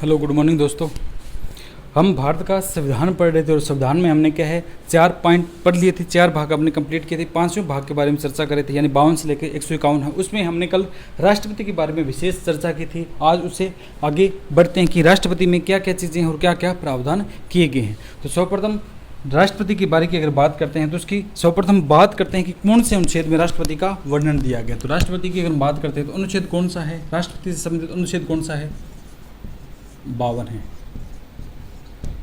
Hello, good morning दोस्तों। हम भारत का संविधान पढ़ रहे थे और संविधान में हमने क्या है 4 पॉइंट पढ़ लिए थे, 4 भाग हमने कंप्लीट किए थे। 5वें भाग के बारे में चर्चा कर रहे थे, यानी 52 से लेकर 151 है। उसमें हमने कल राष्ट्रपति के बारे में विशेष चर्चा की थी। आज उससे आगे बढ़ते हैं कि राष्ट्रपति में क्या क्या चीज़ें हैं और क्या क्या प्रावधान किए गए हैं। तो सर्वप्रथम राष्ट्रपति के बारे की अगर बात करते हैं तो उसकी सर्वप्रथम बात करते हैं कि कौन से अनुच्छेद में राष्ट्रपति का वर्णन दिया गया। तो राष्ट्रपति की अगर बात करते हैं तो अनुच्छेद कौन सा है, राष्ट्रपति से संबंधित अनुच्छेद कौन सा है, 52 है।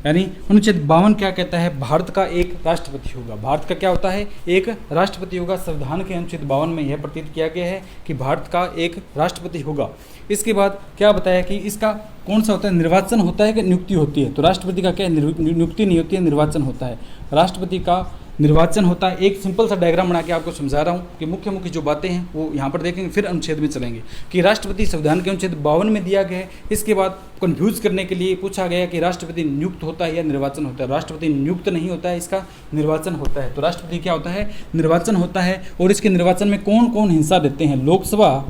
यानी अनुच्छेद 52 क्या कहता है, भारत का एक राष्ट्रपति होगा। भारत का क्या होता है, एक राष्ट्रपति होगा। संविधान के अनुच्छेद 52 में यह प्रतीत किया गया है कि भारत का एक राष्ट्रपति होगा। इसके बाद क्या बताया कि इसका कौन सा होता है, निर्वाचन होता है कि नियुक्ति होती है। तो राष्ट्रपति का क्या नियुक्ति नहीं होती है, निर्वाचन होता है। राष्ट्रपति का निर्वाचन होता है। एक सिंपल सा डायग्राम बना के आपको समझा रहा हूँ कि मुख्य मुख्य जो बातें हैं वो यहाँ पर देखेंगे, फिर अनुच्छेद में चलेंगे कि राष्ट्रपति संविधान के अनुच्छेद 52 में दिया गया है। इसके बाद कंफ्यूज करने के लिए पूछा गया कि राष्ट्रपति नियुक्त होता है या निर्वाचन होता है। राष्ट्रपति नियुक्त नहीं होता है, इसका निर्वाचन होता है। तो राष्ट्रपति क्या होता है, निर्वाचन होता है। और इसके निर्वाचन में कौन कौन हिस्सा देते हैं, लोकसभा,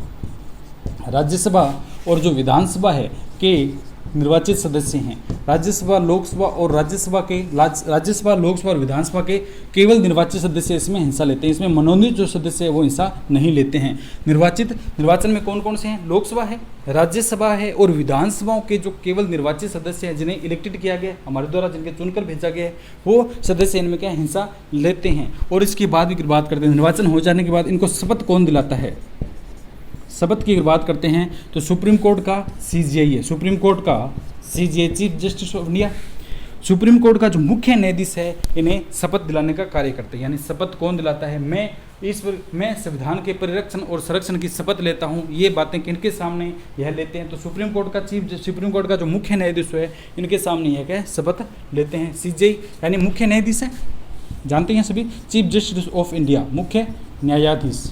राज्यसभा और जो विधानसभा है के निर्वाचित सदस्य हैं। राज्यसभा, लोकसभा और राज्यसभा, लोकसभा और विधानसभा के केवल निर्वाचित सदस्य इसमें हिस्सा लेते हैं। इसमें मनोनीत जो सदस्य है वो हिस्सा नहीं लेते हैं। निर्वाचन में कौन कौन से हैं, लोकसभा है, राज्यसभा है और विधानसभाओं के जो केवल निर्वाचित सदस्य हैं, जिन्हें इलेक्टेड किया गया हमारे द्वारा, जिनके चुनकर भेजा गया है, वो सदस्य इनमें क्या हिस्सा लेते हैं। और इसके बाद भी बात करते हैं, निर्वाचन हो जाने के बाद इनको शपथ कौन दिलाता है। शपथ की बात करते हैं तो सुप्रीम कोर्ट का सीजीआई है, सुप्रीम कोर्ट का CGI, chief justice of India. Supreme court का जो मुख्य न्यायाधीश है, इन्हें शपथ दिलाने का कार्य करते हैं। यानी शपथ कौन दिलाता है, मैं संविधान के परिरक्षण और संरक्षण की शपथ लेता हूँ। ये बातें किनके सामने यह लेते हैं, तो सुप्रीम कोर्ट का जो मुख्य न्यायाधीश है, इनके सामने यह क्या शपथ लेते हैं। सीजीआई यानी मुख्य न्यायाधीश है, जानते हैं सभी, चीफ जस्टिस ऑफ इंडिया, मुख्य न्यायाधीश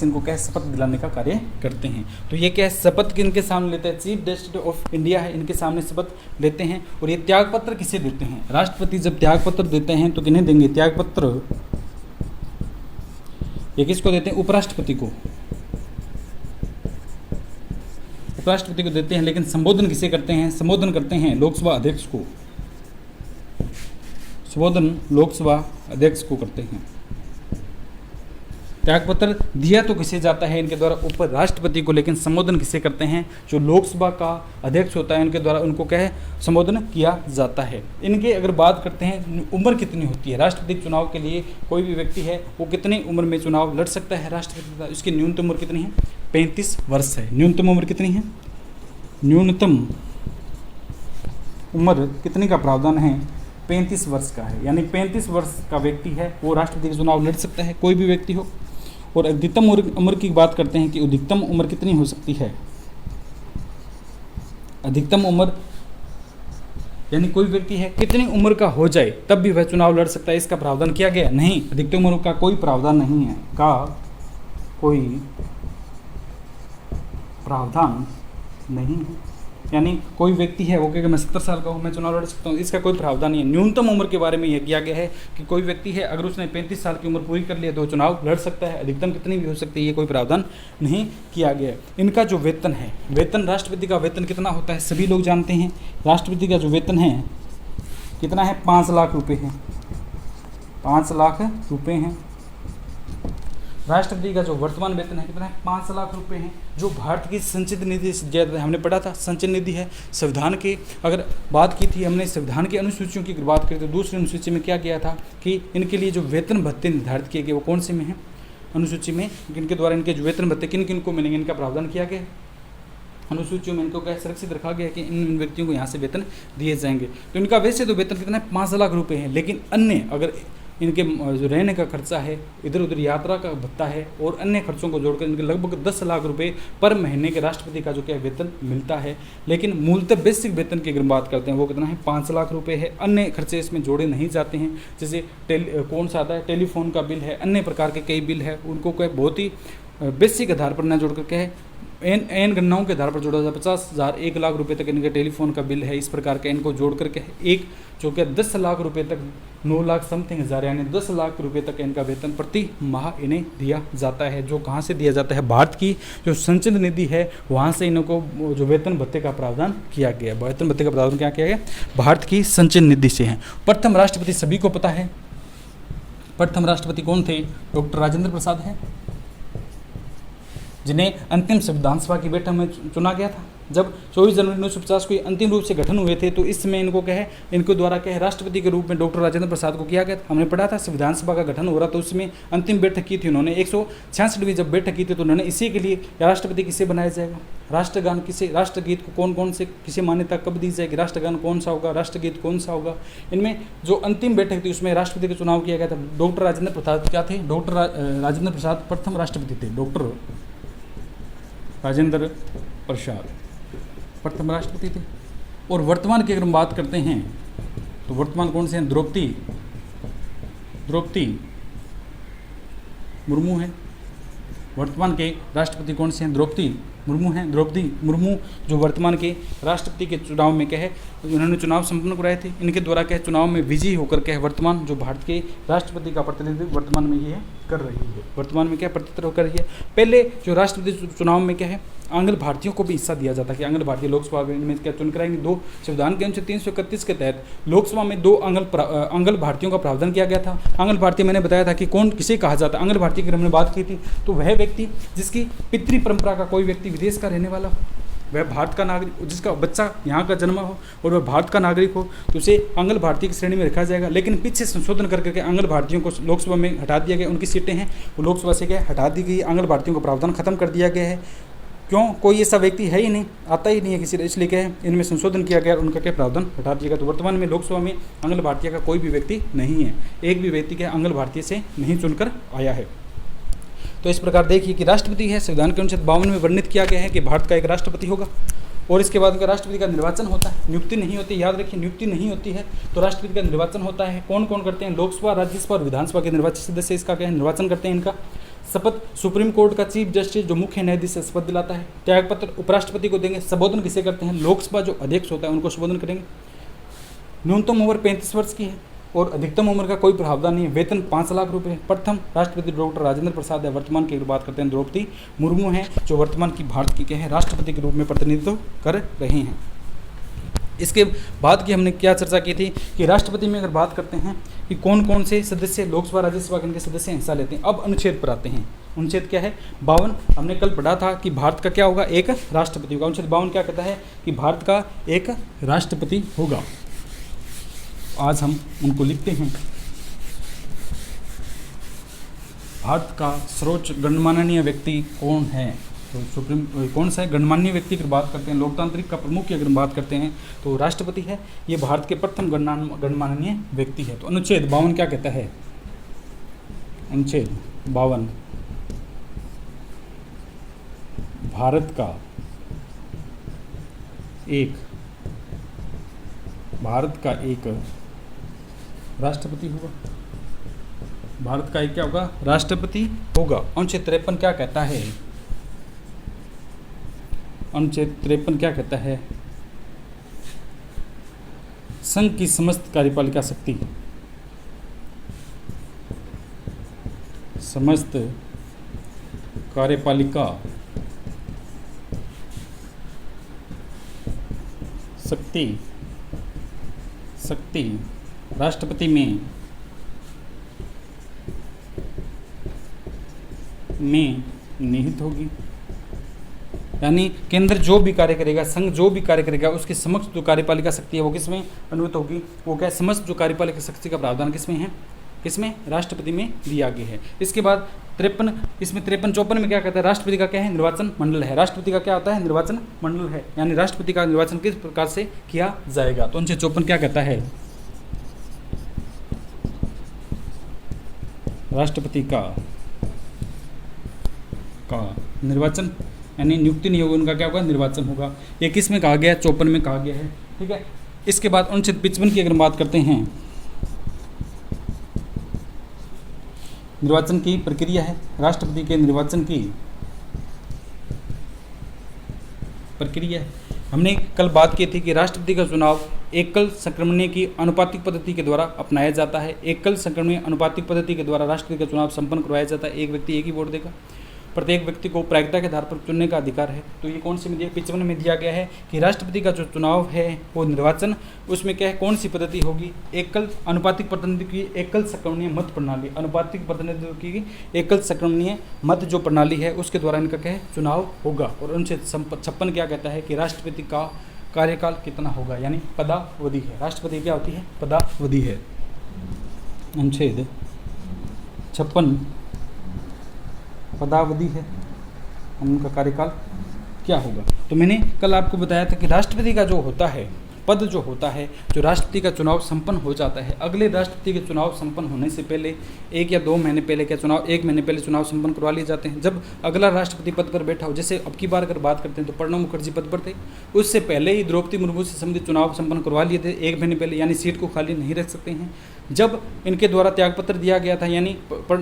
इनको क्या शपथ दिलाने का कार्य करते हैं। तो ये क्या शपथ किनके सामने लेते हैं, चीफ जस्टिस ऑफ इंडिया है, इनके सामने शपथ लेते हैं। और ये त्यागपत्र किसे देते हैं, राष्ट्रपति जब त्यागपत्र देते हैं तो किन्हें देंगे त्यागपत्र, ये किसको देते हैं, उपराष्ट्रपति को, उपराष्ट्रपति को देते हैं। लेकिन संबोधन किसे करते हैं, संबोधन करते हैं लोकसभा अध्यक्ष को, संबोधन लोकसभा अध्यक्ष को करते हैं। त्यागपत्र दिया तो किसे जाता है, इनके द्वारा उपराष्ट्रपति को, लेकिन संबोधन किसे करते हैं, जो लोकसभा का अध्यक्ष होता है उनके द्वारा उनको क्या है संबोधन किया जाता है। इनके अगर बात करते हैं उम्र कितनी होती है, राष्ट्रपति चुनाव के लिए कोई भी व्यक्ति है वो कितनी उम्र में चुनाव लड़ सकता है राष्ट्रपति, इसकी न्यूनतम उम्र कितनी है, 35 वर्ष है। न्यूनतम उम्र कितनी है, न्यूनतम उम्र कितने का प्रावधान है, 35 वर्ष का है। यानी 35 वर्ष का व्यक्ति है वो राष्ट्रपति का चुनाव लड़ सकता है, कोई भी व्यक्ति हो। और अधिकतम उम्र की बात करते हैं कि अधिकतम उम्र कितनी हो सकती है, अधिकतम उम्र यानी कोई व्यक्ति है कितनी उम्र का हो जाए तब भी वह चुनाव लड़ सकता है, इसका प्रावधान किया गया नहीं। अधिकतम उम्र का कोई प्रावधान नहीं है, कोई प्रावधान नहीं है। यानी कोई व्यक्ति है वो कहेगा मैं 70 साल का हूँ, मैं चुनाव लड़ सकता हूँ, इसका कोई प्रावधान नहीं है। न्यूनतम उम्र के बारे में यह किया गया है कि कोई व्यक्ति है अगर उसने 35 साल की उम्र पूरी कर लिया तो चुनाव लड़ सकता है, अधिकतम कितनी भी हो सकती है, ये कोई प्रावधान नहीं किया गया है। इनका जो वेतन है, वेतन राष्ट्रपति का वेतन कितना होता है सभी लोग जानते हैं। राष्ट्रपति का जो वेतन है कितना है, 5 लाख रुपये है, 5 लाख रुपये हैं। राष्ट्रपति का जो वर्तमान वेतन है कितना है, 5 लाख रुपए है। जो भारत की संचित निधि हमने पढ़ा था, संचित निधि है संविधान की। अगर बात की थी हमने संविधान की अनुसूचियों की बात करी तो दूसरी अनुसूची में क्या किया था कि इनके लिए जो वेतन भत्ते निर्धारित किए गए वो कौन से में है, अनुसूची में, इनके द्वारा इनके जो वेतन भत्ते किन किन को मिलेंगे इनका प्रावधान किया गया। अनुसूचियों में इनको क्या सुरक्षित रखा गया कि इन व्यक्तियों को यहाँ से वेतन दिए जाएंगे। तो इनका वैसे तो वेतन कितना है, 5 लाख रुपये है, लेकिन अन्य अगर इनके जो रहने का खर्चा है, इधर उधर यात्रा का भत्ता है और अन्य खर्चों को जोड़कर इनके लगभग 10 लाख रुपए पर महीने के राष्ट्रपति का जो क्या वेतन मिलता है। लेकिन मूलतः बेसिक वेतन की अगर बात करते हैं वो कितना है, 5 लाख रुपए है। अन्य खर्चे इसमें जोड़े नहीं जाते हैं, जैसे कौन सा आता है, टेलीफोन का बिल है, अन्य प्रकार के कई बिल है, उनको क्या बहुत ही बेसिक आधार पर न जोड़ कर क्या है एन गणनाओं के आधार पर जोड़ा जाए 50,000 1 लाख रुपए तक इनके टेलीफोन का बिल है। इस प्रकार के इनको जोड़ करके एक जो कि 10 लाख रुपए तक 9 लाख समथिंग हज़ार यानी 10 लाख रुपए तक इनका वेतन प्रति माह इन्हें दिया जाता है। जो कहाँ से दिया जाता है? भारत की जो संचित निधि है वहाँ से इनको जो वेतन भत्ते का प्रावधान किया गया। वेतन भत्ते का प्रावधान क्या किया गया? भारत की संचित निधि से है। प्रथम राष्ट्रपति सभी को पता है, प्रथम राष्ट्रपति कौन थे? डॉक्टर राजेंद्र प्रसाद है, जिन्हें अंतिम संविधान सभा की बैठक में चुना गया था। जब 24 जनवरी 1950 को अंतिम रूप से गठन हुए थे तो इस समय इनको कहे इनको द्वारा कहे राष्ट्रपति के रूप में डॉक्टर राजेंद्र प्रसाद को किया गया था। हमने पढ़ा था संविधान सभा का गठन हो रहा तो उसमें अंतिम बैठक की थी उन्होंने। 166वीं जब बैठक की थी तो उन्होंने इसी के लिए राष्ट्रपति किसे बनाया जाएगा, राष्ट्रगान किसे, राष्ट्रगीत को कौन कौन से किसे मान्यता कब दी जाएगी, राष्ट्रगान कौन सा होगा, राष्ट्रगीत कौन सा होगा, इनमें जो अंतिम बैठक थी उसमें राष्ट्रपति का चुनाव किया गया था। डॉक्टर राजेंद्र प्रसाद क्या थे? डॉक्टर राजेंद्र प्रसाद प्रथम राष्ट्रपति थे। डॉक्टर राजेंद्र प्रसाद प्रथम राष्ट्रपति थे। और वर्तमान की अगर हम बात करते हैं तो वर्तमान कौन से हैं? द्रौपदी मुर्मू हैं। वर्तमान के राष्ट्रपति कौन से हैं? द्रौपदी मुर्मू हैं। द्रौपदी मुर्मू जो वर्तमान के राष्ट्रपति के चुनाव में कहे उन्होंने चुनाव संपन्न कराए थे। इनके द्वारा कहे चुनाव में विजयी होकर कहे वर्तमान जो भारत के राष्ट्रपति का प्रतिनिधित्व वर्तमान में ये कर रही है। वर्तमान में क्या प्रतिनिधित्व कर रही है? पहले जो राष्ट्रपति चुनाव में क्या है आंग्ल भारतीयों को भी हिस्सा दिया जाता है कि आंग्ल भारतीय लोकसभा में क्या चुन कराएंगे। दो संविधान के अनुच्छेद 331 के तहत लोकसभा में 2 आंग्ल भारतीयों का प्रावधान किया गया था। आंग्ल भारतीय मैंने बताया था कि कौन किसे कहा जाता है। आंग्ल भारतीय की हमने बात की थी तो वह व्यक्ति जिसकी पितृ परंपरा का कोई व्यक्ति विदेश का रहने वाला, वह भारत का नागरिक, जिसका बच्चा यहाँ का जन्मा हो और वह भारत का नागरिक हो तो उसे आंग्ल भारतीय की श्रेणी में रखा जाएगा। लेकिन पीछे संशोधन करके आंग्ल भारतीयों को लोकसभा में हटा दिया गया। उनकी सीटें हैं वो लोकसभा से क्या हटा दी गई। आंग्ल भारतीयों का प्रावधान खत्म कर दिया गया है। क्यों? कोई ऐसा व्यक्ति है ही नहीं, आता ही नहीं है किसी, इसलिए क्या है इनमें संशोधन किया गया और उनका क्या प्रावधान हटा दिया गया। तो वर्तमान में लोकसभा में आंग्ल भारतीय का कोई भी व्यक्ति नहीं है। एक भी व्यक्ति क्या आंग्ल भारतीय से नहीं चुनकर आया है। तो इस प्रकार देखिए कि राष्ट्रपति है संविधान के अनुच्छेद 52 में वर्णित किया गया है कि भारत का एक राष्ट्रपति होगा और इसके बाद उनका राष्ट्रपति का निर्वाचन होता है। नियुक्ति नहीं होती, याद रखिए नियुक्ति नहीं होती है तो राष्ट्रपति का निर्वाचन होता है। कौन कौन करते हैं? लोकसभा, राज्यसभा और विधानसभा के निर्वाचित सदस्य इसका क्या है निर्वाचन करते हैं। इनका शपथ सुप्रीम कोर्ट का चीफ जस्टिस जो मुख्य न्यायाधीश से शपथ दिलाता है। त्यागपत्र उपराष्ट्रपति को देंगे। संबोधन किसे करते हैं? लोकसभा जो अध्यक्ष होता है उनको संबोधन करेंगे। न्यूनतम उम्र 35 वर्ष की है और अधिकतम उम्र का कोई प्रावधान नहीं है। वेतन 5 लाख रुपए। प्रथम राष्ट्रपति डॉक्टर राजेंद्र प्रसाद है। वर्तमान की बात करते हैं द्रौपदी मुर्मू हैं जो वर्तमान की भारत की क्या है राष्ट्रपति के रूप में प्रतिनिधित्व कर रहे हैं। इसके बाद की हमने क्या चर्चा की थी कि राष्ट्रपति में अगर बात करते हैं कि कौन कौन से सदस्य लोकसभा राज्यसभा के सदस्य हिस्सा लेते हैं। अब अनुच्छेद पर आते हैं। अनुच्छेद क्या है? 52। हमने कल पढ़ा था कि भारत का क्या होगा? एक राष्ट्रपति होगा। अनुच्छेद 52 क्या कहता है कि भारत का एक राष्ट्रपति होगा। आज हम उनको लिखते हैं। भारत का सर्वोच्च गणमान्य व्यक्ति कौन है? तो सुप्रीम कौन सा है? गणमान्य व्यक्ति की बात करते हैं, लोकतांत्रिक का प्रमुख की अगर बात करते हैं तो राष्ट्रपति है। ये भारत के प्रथम गणमान्य व्यक्ति है। तो अनुच्छेद 52 क्या कहता है? अनुच्छेद 52 भारत का एक राष्ट्रपति होगा। भारत का एक क्या होगा? राष्ट्रपति होगा। अनुच्छेद 53 क्या कहता है? अनुच्छेद 53 क्या कहता है? संघ की समस्त कार्यपालिका शक्ति, समस्त कार्यपालिका शक्ति राष्ट्रपति में निहित होगी। यानी केंद्र जो भी कार्य करेगा, संघ जो भी कार्य करेगा, उसके समक्ष जो कार्यपालिका शक्ति है वो किसमें अनुमित होगी? वो क्या समस्त जो कार्यपालिका शक्ति का प्रावधान किसमें है? किसमें? राष्ट्रपति में दिया गया है। इसके बाद 53 इसमें 53-54 में क्या कहता है? राष्ट्रपति का क्या है? निर्वाचन मंडल है। राष्ट्रपति का क्या होता है? निर्वाचन मंडल है। यानी राष्ट्रपति का निर्वाचन किस प्रकार से किया जाएगा? तो अनुच्छेद 54 क्या कहता है? राष्ट्रपति का निर्वाचन यानी नियुक्ति नहीं होगी, उनका क्या होगा? निर्वाचन होगा। ये किस में कहा गया? 54 में कहा गया है। ठीक है। इसके बाद अनुच्छेद 55 की अगर बात करते हैं, निर्वाचन की प्रक्रिया है। राष्ट्रपति के निर्वाचन की प्रक्रिया है। हमने कल बात की थी कि राष्ट्रपति का चुनाव एकल संक्रमणीय की अनुपातिक पद्धति के द्वारा अपनाया जाता है। एकल संक्रमणीय अनुपातिक पद्धति के द्वारा राष्ट्रपति का चुनाव संपन्न करवाया जाता है। एक व्यक्ति एक ही वोट देगा। प्रत्येक व्यक्ति को प्रायिकता के आधार पर चुनने का अधिकार है। तो ये कौन सी में दिया, 55 में दिया गया है कि राष्ट्रपति का जो चुनाव है वो निर्वाचन, उसमें क्या है, कौन सी पद्धति होगी, एकल अनुपातिक प्रतिनिधित्व की एकल संक्रमणीय मत प्रणाली, अनुपातिक प्रतिनिधित्व की एकल संक्रमणीय मत जो प्रणाली है उसके द्वारा इनका क्या है, चुनाव होगा। और अनुच्छेद 56 क्या कहता है कि राष्ट्रपति का कार्यकाल कितना होगा, यानी पदावधि है। राष्ट्रपति क्या होती है, पदावधि है। अनुच्छेद 56 पदावधि है, उनका कार्यकाल क्या होगा। तो मैंने कल आपको बताया था कि राष्ट्रपति का जो होता है पद जो होता है, जो राष्ट्रपति का चुनाव संपन्न हो जाता है, अगले राष्ट्रपति के चुनाव संपन्न होने से पहले 1 या 2 महीने पहले क्या चुनाव, 1 महीने पहले चुनाव संपन्न करवा लिए जाते हैं। जब अगला राष्ट्रपति पद पर बैठा हो, जैसे अब की बार अगर बात करते हैं तो प्रणब मुखर्जी पद पर थे, उससे पहले ही द्रौपदी मुर्मू से संबंधित चुनाव संपन्न करवा लिए थे 1 महीने पहले, यानी सीट को खाली नहीं रख सकते हैं। जब इनके द्वारा त्यागपत्र दिया गया था, यानी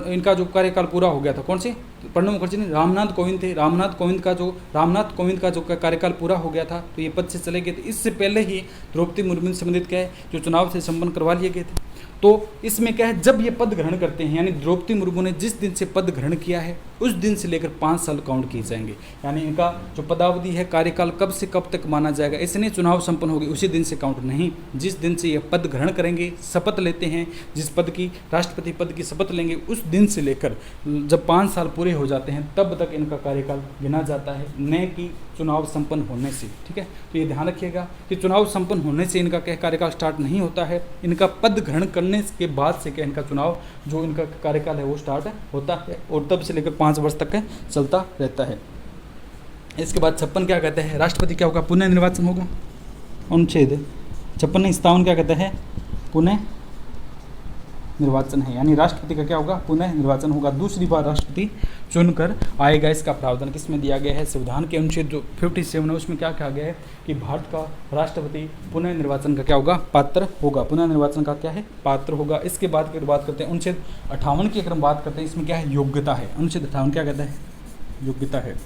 इनका जो कार्यकाल पूरा हो गया था, कौन से, प्रणब मुखर्जी ने, रामनाथ कोविंद थे, रामनाथ कोविंद का जो कार्यकाल पूरा हो गया था तो ये पद से चले गए थे। इससे पहले ही द्रौपदी मुर्मू से संबंधित क्या है, जो चुनाव से संपन्न करवा लिए गए थे। तो इसमें क्या है, जब ये पद ग्रहण करते हैं, यानी द्रौपदी मुर्मू ने जिस दिन से पद ग्रहण किया है उस दिन से लेकर 5 साल काउंट किए जाएंगे। यानी इनका जो पदावधि है, कार्यकाल कब से कब तक माना जाएगा, इसने चुनाव संपन्न होगी उसी दिन से काउंट नहीं, जिस दिन से ये पद ग्रहण करेंगे, शपथ लेते हैं, जिस पद की, राष्ट्रपति पद की शपथ लेंगे, उस दिन से लेकर जब 5 साल पूरे हो जाते हैं तब तक इनका कार्यकाल गिना जाता है, न कि चुनाव संपन्न होने से। ठीक है, तो ये ध्यान रखिएगा कि चुनाव संपन्न होने से इनका क्या कार्यकाल स्टार्ट नहीं होता है, इनका पद ग्रहण करने के बाद से क्या इनका चुनाव जो इनका कार्यकाल है वो स्टार्ट होता है, और तब से लेकर 5 वर्ष तक चलता रहता है। इसके बाद 56 क्या कहते हैं, राष्ट्रपति क्या होगा, पुनः निर्वाचन होगा। अनुच्छेद 56 क्या कहते हैं, पुनः निर्वाचन है, यानी राष्ट्रपति का क्या होगा, पुनः निर्वाचन होगा, दूसरी बार राष्ट्रपति चुनकर आएगा। इसका प्रावधान किसमें दिया गया है, संविधान के अनुच्छेद जो 57 है उसमें क्या कहा गया है कि भारत का राष्ट्रपति पुनः निर्वाचन का क्या होगा, पात्र होगा, पुनः निर्वाचन का क्या है, पात्र होगा। इसके बाद अगर बात करते हैं अनुच्छेद 58 की, अगर हम बात करते हैं इसमें क्या है, योग्यता है। अनुच्छेद 58 क्या कहता है, योग्यता है,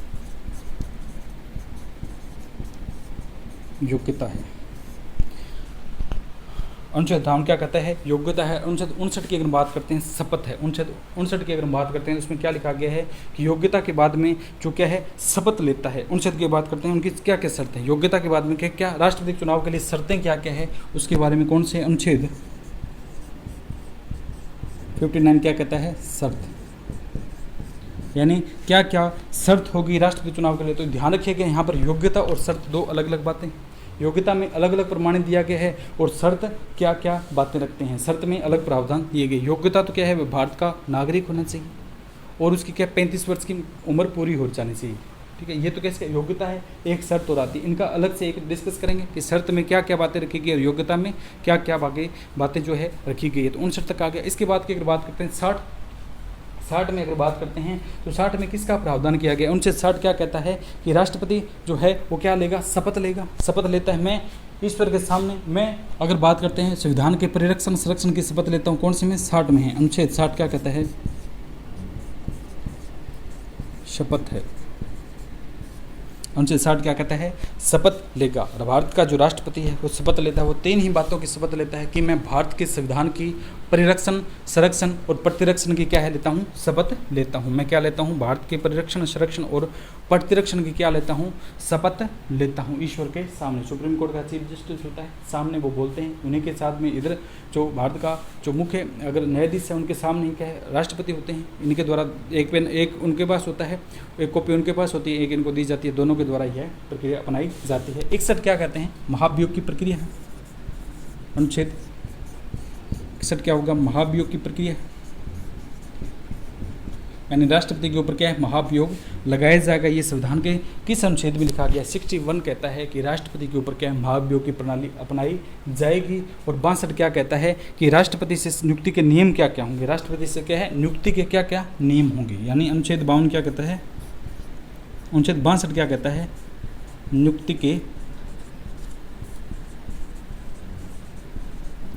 योग्यता है। अनुच्छेद 58 क्या कहता है, योग्यता है। अनुच्छेद 59 की अगर बात करते हैं, शपथ है। अनुच्छेद 59 की अगर बात करते हैं उसमें क्या लिखा गया है कि योग्यता के बाद में जो क्या है, शपथ लेता है। अनुच्छेद की बात करते हैं, उनकी क्या क्या शर्तें हैं, योग्यता के बाद में क्या क्या, राष्ट्रपति चुनाव के लिए शर्तें क्या क्या है, उसके बारे में कौन से अनुच्छेद 59 क्या कहता है, शर्त, यानी क्या क्या शर्त होगी राष्ट्रपति चुनाव के लिए। तो ध्यान रखिएगा यहाँ पर योग्यता और शर्त दो अलग अलग बातें, योग्यता में अलग अलग प्रमाणित दिया गया है और शर्त क्या क्या बातें रखते हैं, शर्त में अलग प्रावधान दिए गए। योग्यता तो क्या है, वो भारत का नागरिक होना चाहिए और उसकी क्या 35 वर्ष की उम्र पूरी हो जानी चाहिए। ठीक है, ये तो कैसे योग्यता है, एक शर्त और आती है, इनका अलग से एक डिस्कस करेंगे कि शर्त में क्या क्या बातें रखी गई और योग्यता में क्या क्या बातें जो है रखी गई है। तो 59 तक आ गया। इसके बाद की अगर बात करते हैं 60 में अगर बात करते हैं तो 60 में किसका प्रावधान किया गया, उनसे 60 क्या कहता है कि राष्ट्रपति जो है वो क्या लेगा, शपथ लेगा, शपथ लेता है, मैं ईश्वर के सामने, मैं अगर बात करते हैं संविधान के परिरक्षण संरक्षण की शपथ लेता हूँ, कौन से में, 60 में है। अनुच्छेद 60 क्या कहता है, शपथ है। अनुच्छेद 60 क्या कहता है, शपथ लेगा। और भारत का जो राष्ट्रपति है वो शपथ लेता है, वो 3 ही बातों की शपथ लेता है कि मैं भारत के संविधान की परिरक्षण संरक्षण और प्रतिरक्षण की क्या है लेता हूँ, शपथ लेता हूँ। मैं क्या लेता हूँ, भारत के परिरक्षण संरक्षण और प्रतिरक्षण की क्या लेता हूँ, शपथ लेता हूँ ईश्वर के सामने। सुप्रीम कोर्ट का चीफ जस्टिस होता है, सामने वो बोलते हैं, उन्हीं के साथ में इधर जो भारत का जो मुख्य अगर न्यायाधीश है उनके सामने ही क्या है, राष्ट्रपति होते हैं। इनके द्वारा एक पेन एक उनके पास होता है, एक कॉपी उनके पास होती है, एक इनको दी जाती है, दोनों के द्वारा यह प्रक्रिया अपनाई जाती है। 61 क्या कहते हैं, महाभियोग की प्रक्रिया है। अनुच्छेद 61 क्या होगा, महाभियोग की प्रक्रिया, यानी राष्ट्रपति के ऊपर क्या है, महाभियोग लगाया जाएगा। ये संविधान के किस अनुच्छेद में लिखा गया, 61 कहता है कि राष्ट्रपति के ऊपर क्या है, महाभियोग की प्रणाली अपनाई जाएगी। और 62 क्या कहता है कि राष्ट्रपति से नियुक्ति के नियम क्या क्या होंगे, राष्ट्रपति से क्या है, नियुक्ति के क्या क्या नियम होंगे। यानी अनुच्छेद 52 क्या कहता है, अनुच्छेद 62 क्या कहता है, नियुक्ति के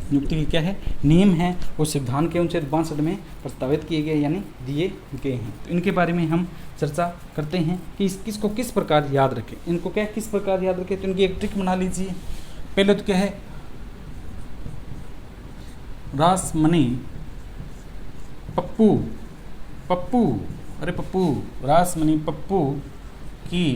नियुक्ति के क्या है नियम है वो संविधान के अनुच्छेद 62 में प्रस्तावित किए गए यानी दिए गए हैं। तो इनके बारे में हम चर्चा करते हैं कि किसको किस प्रकार याद रखें, इनको क्या किस प्रकार याद रखें। तो इनकी एक ट्रिक बना लीजिए। पहले तो क्या है रासमणी पप्पू, पप्पू अरे पप्पू, रासमणी पप्पू की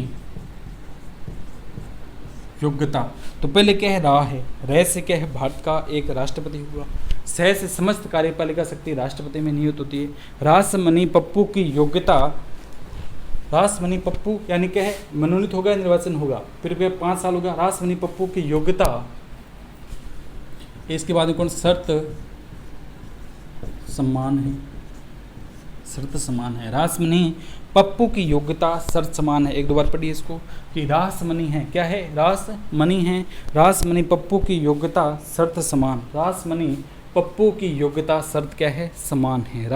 योग्यता। तो पहले क्या है रा है, रे से क्या है भारत का एक राष्ट्रपति हुआ, सह से समस्त कार्यपालिका शक्ति राष्ट्रपति में नियुक्त होती है। रासमणी पप्पू की योग्यता, रासमणी पप्पू यानी क्या है मनोनीत होगा निर्वाचन होगा, फिर 5 साल होगा। रासमणी पप्पू की योग्यता, इसके बाद कौन शर्त समान है, शर्त समान है। रासमणी पप्पू की योग्यता शर्त समान है। एक दो बार पढ़िए इसको कि रासमणी है क्या है रासमणी है, रासमणी पप्पू की योग्यता शर्त समान, रासमणी पप्पू की योग्यता शर्त क्या है समान है।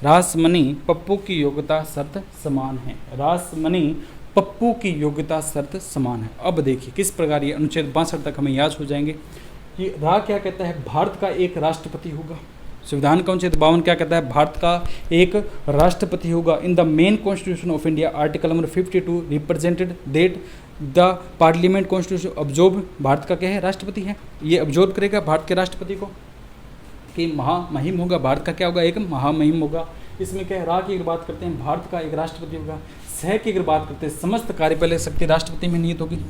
रासमणी पप्पू की योग्यता शर्त समान है, रासमणी पप्पू की योग्यता शर्त समान है। अब देखिए किस प्रकार ये अनुच्छेद 62 तक हमें याद हो जाएंगे कि रा क्या कहता है भारत का एक राष्ट्रपति होगा। संविधान का अनुच्छेद 52 क्या कहता है भारत का एक राष्ट्रपति होगा। In the main constitution of India article number 52 represented that the parliament constitution observe, Bharat का क्या है राष्ट्रपति है, ये ऑब्जर्व करेगा भारत के राष्ट्रपति को कि महामहिम होगा, भारत का क्या होगा एक महामहिम होगा। इसमें क्या है रा की अगर बात करते हैं भारत का एक राष्ट्रपति होगा, सह की अगर बात करते हैं समस्त कार्यपालक शक्ति राष्ट्रपति में नियुक्त होगी,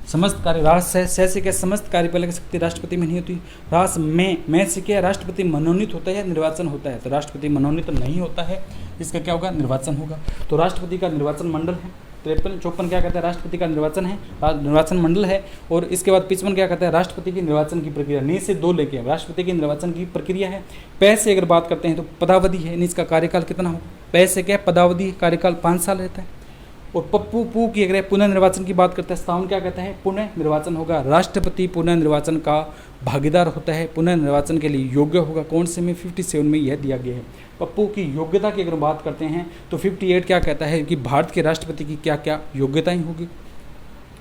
समस्त कार्य राष्ट्र सह से क्या समस्त कार्यपालक शक्ति राष्ट्रपति में नहीं होती। राष्ट्र में से क्या राष्ट्रपति मनोनीत होता है या निर्वाचन होता है, तो राष्ट्रपति मनोनीत नहीं होता है, इसका क्या होगा निर्वाचन होगा। तो राष्ट्रपति का निर्वाचन मंडल है 53-54 क्या कहता है राष्ट्रपति का निर्वाचन है, निर्वाचन मंडल है। और इसके बाद 55 क्या कहता है राष्ट्रपति की निर्वाचन की प्रक्रिया, ने से 2 लेके राष्ट्रपति की निर्वाचन की प्रक्रिया है। पै से अगर बात करते हैं तो पदावधि है, इसका कार्यकाल कितना हो, पै से क्या पदावधि कार्यकाल 5 साल रहता है। और पप्पू पू की अगर पुनर्निर्वाचन की बात करते हैं 57 क्या कहता है पुनर्निर्वाचन होगा, राष्ट्रपति पुनर्निर्वाचन का भागीदार होता है, पुनर्निर्वाचन के लिए योग्य होगा। कौन से में 57 में यह दिया गया है। पप्पू की योग्यता की अगर बात करते हैं तो 58 क्या कहता है कि भारत के राष्ट्रपति की क्या क्या योग्यताएं होगी।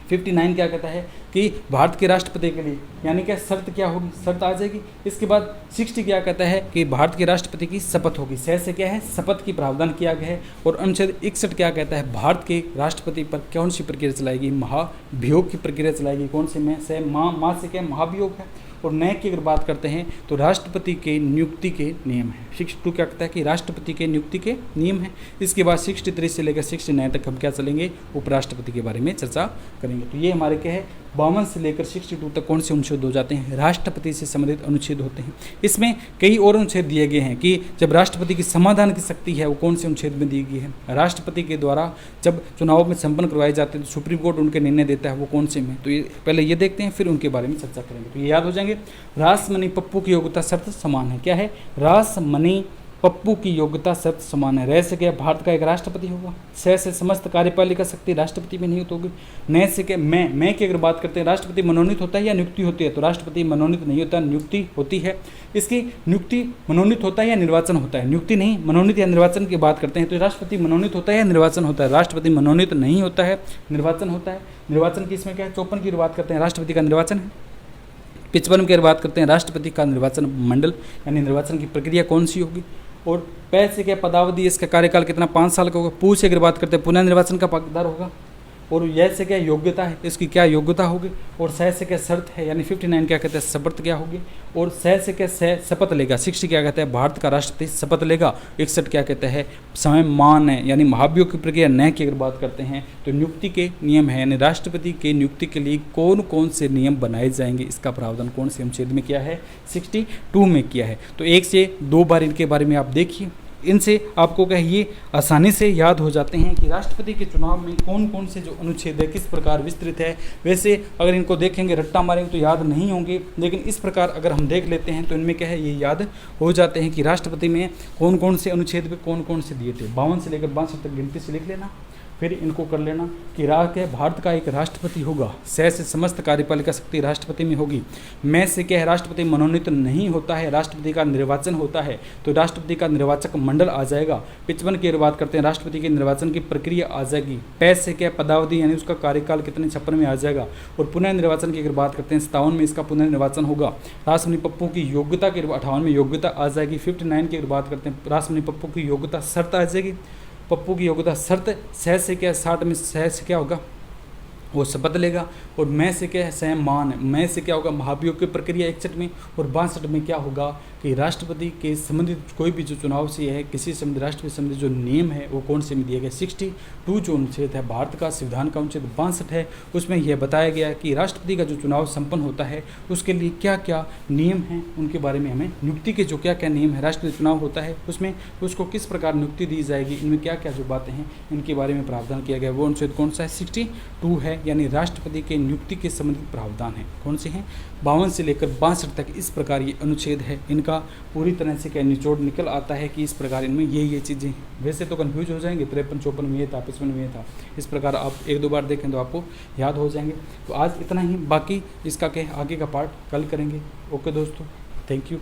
59 क्या कहता है कि भारत के राष्ट्रपति के लिए यानी क्या शर्त क्या होगी, शर्त आ जाएगी। इसके बाद 60 क्या कहता है कि भारत के राष्ट्रपति की शपथ होगी, सह से क्या है शपथ की प्रावधान किया गया है। और अनुच्छेद 61 क्या कहता है भारत के राष्ट्रपति पर कौन सी प्रक्रिया चलाएगी, महाभियोग की प्रक्रिया चलाएगी। कौन से में से माँ से क्या महाभियोग है। और नए की अगर बात करते हैं तो राष्ट्रपति के नियुक्ति के नियम है। 62 क्या कहता है कि राष्ट्रपति के नियुक्ति के नियम है। इसके बाद 63 से लेकर 69 तक हम क्या चलेंगे उपराष्ट्रपति के बारे में चर्चा करेंगे। तो ये हमारे क्या है 52 से लेकर 62 तक कौन से अनुच्छेद हो जाते हैं, राष्ट्रपति से संबंधित अनुच्छेद होते हैं। इसमें कई और अनुच्छेद दिए गए हैं कि जब राष्ट्रपति की समाधान की शक्ति है वो कौन से अनुच्छेद में दी गई है। राष्ट्रपति के द्वारा जब चुनाव में संपन्न करवाए जाते हैं तो सुप्रीम कोर्ट उनके निर्णय देता है वो कौन से में, तो ये पहले ये देखते हैं फिर उनके बारे में चर्चा करेंगे। तो ये याद हो जाएंगे। रासमणी पप्पू की योग्यता शर्त समान है, क्या है रासमणी पप्पू की योग्यता शर्त समान है। रह से क्या भारत का एक राष्ट्रपति होगा, सह से समस्त कार्यपालिका शक्ति राष्ट्रपति में नियुक्त होगी। नए से क्या मैं की अगर बात करते हैं राष्ट्रपति मनोनीत होता है या नियुक्ति होती है, तो राष्ट्रपति मनोनीत नहीं होता, नियुक्ति होती है। इसकी नियुक्ति मनोनीत होता है या निर्वाचन होता है, नियुक्ति नहीं मनोनीत या निर्वाचन की बात करते हैं तो राष्ट्रपति मनोनीत होता है या निर्वाचन होता है, राष्ट्रपति मनोनीत नहीं होता है, निर्वाचन होता है। निर्वाचन की इसमें क्या है 54 की बात करते हैं राष्ट्रपति का निर्वाचन है। 55 की बात करते हैं राष्ट्रपति का निर्वाचन मंडल यानी निर्वाचन की प्रक्रिया कौन सी होगी। और पै से क्या पदावधि इसका कार्यकाल कितना 5 साल का होगा। पू से अगर बात करते हैं पुनर्निर्वाचन का भागीदार होगा। और यह से क्या योग्यता है, इसकी क्या योग्यता होगी। और सह से क्या शर्त है यानी 59 क्या कहते हैं शपथ क्या होगी। और सह से क्या सह शपथ लेगा। 60 क्या कहता है भारत का राष्ट्रपति शपथ लेगा। 61 क्या कहता है समय मान है यानी महाभियोग की प्रक्रिया नए की अगर बात करते हैं तो नियुक्ति के नियम है यानी राष्ट्रपति के नियुक्ति के लिए कौन कौन से नियम बनाए जाएंगे, इसका प्रावधान कौन से अनुच्छेद में किया है 62 में किया है। तो 1 से 2 बार इनके बारे में आप देखिए, इनसे आपको क्या ये आसानी से याद हो जाते हैं कि राष्ट्रपति के चुनाव में कौन कौन से जो अनुच्छेद है किस प्रकार विस्तृत है। वैसे अगर इनको देखेंगे रट्टा मारेंगे तो याद नहीं होंगे, लेकिन इस प्रकार अगर हम देख लेते हैं तो इनमें क्या है ये याद हो जाते हैं कि राष्ट्रपति में कौन कौन से अनुच्छेद पे कौन कौन से दिए थे। 52 से लेकर 62 तक गिनती से लिख लेना। फिर इनको कर लेना कि भारत का एक राष्ट्रपति होगा, से समस्त कार्यपालिका शक्ति राष्ट्रपति में होगी। मैं से क्या है, राष्ट्रपति मनोनीत नहीं होता है, राष्ट्रपति का निर्वाचन होता है, तो राष्ट्रपति का निर्वाचक मंडल आ जाएगा। 55 की बात करते हैं, राष्ट्रपति के निर्वाचन की प्रक्रिया आ जाएगी। पैस से क्या, पदावधि यानी उसका कार्यकाल कितने, 56 में आ जाएगा। और पुनर्निर्वाचन की अगर बात करते हैं, 57 में इसका पुनर्निर्वाचन होगा। राष्ट्रपति पप्पू की योग्यता की 58 में योग्यता आ जाएगी। 59 की अगर बात करते हैं, राष्ट्रपति पप्पू की योग्यता शर्त आ जाएगी। पप्पू की योग्यता शर्त, सह से क्या, 60 में सह से क्या होगा, वो शपथ लेगा। और मैं से क्या है, सहमान, मैं से क्या होगा, महाभियोग की प्रक्रिया 61 में। और 62 में क्या होगा कि राष्ट्रपति के संबंधित कोई भी जो चुनाव से है, किसी संबंधित राष्ट्रपति संबंधित जो नियम है वो कौन से में दिया गया, 62 जो अनुच्छेद है भारत का संविधान का अनुच्छेद 62 है, उसमें यह बताया गया कि राष्ट्रपति का जो चुनाव संपन्न होता है उसके लिए क्या क्या नियम हैं, उनके बारे में हमें नियुक्ति के जो क्या क्या नियम है, राष्ट्रपति चुनाव होता है उसमें उसको किस प्रकार नियुक्ति दी जाएगी, इनमें क्या क्या जो बातें हैं इनके बारे में प्रावधान किया गया। वो अनुच्छेद कौन सा है, 62 है, यानी राष्ट्रपति के नियुक्ति के संबंधित प्रावधान है। कौन से हैं, 52 से लेकर 62 तक इस प्रकार ये अनुच्छेद है, इनका पूरी तरह से क्या निचोड़ निकल आता है कि इस प्रकार इनमें ये चीज़ें, वैसे तो कन्फ्यूज हो जाएंगे, 53 54 में ये था, 55 में ये था, इस प्रकार आप एक दो बार देखें तो आपको याद हो जाएंगे। तो आज इतना ही, बाकी इसका क्या आगे का पार्ट कल करेंगे। ओके दोस्तों, थैंक यू।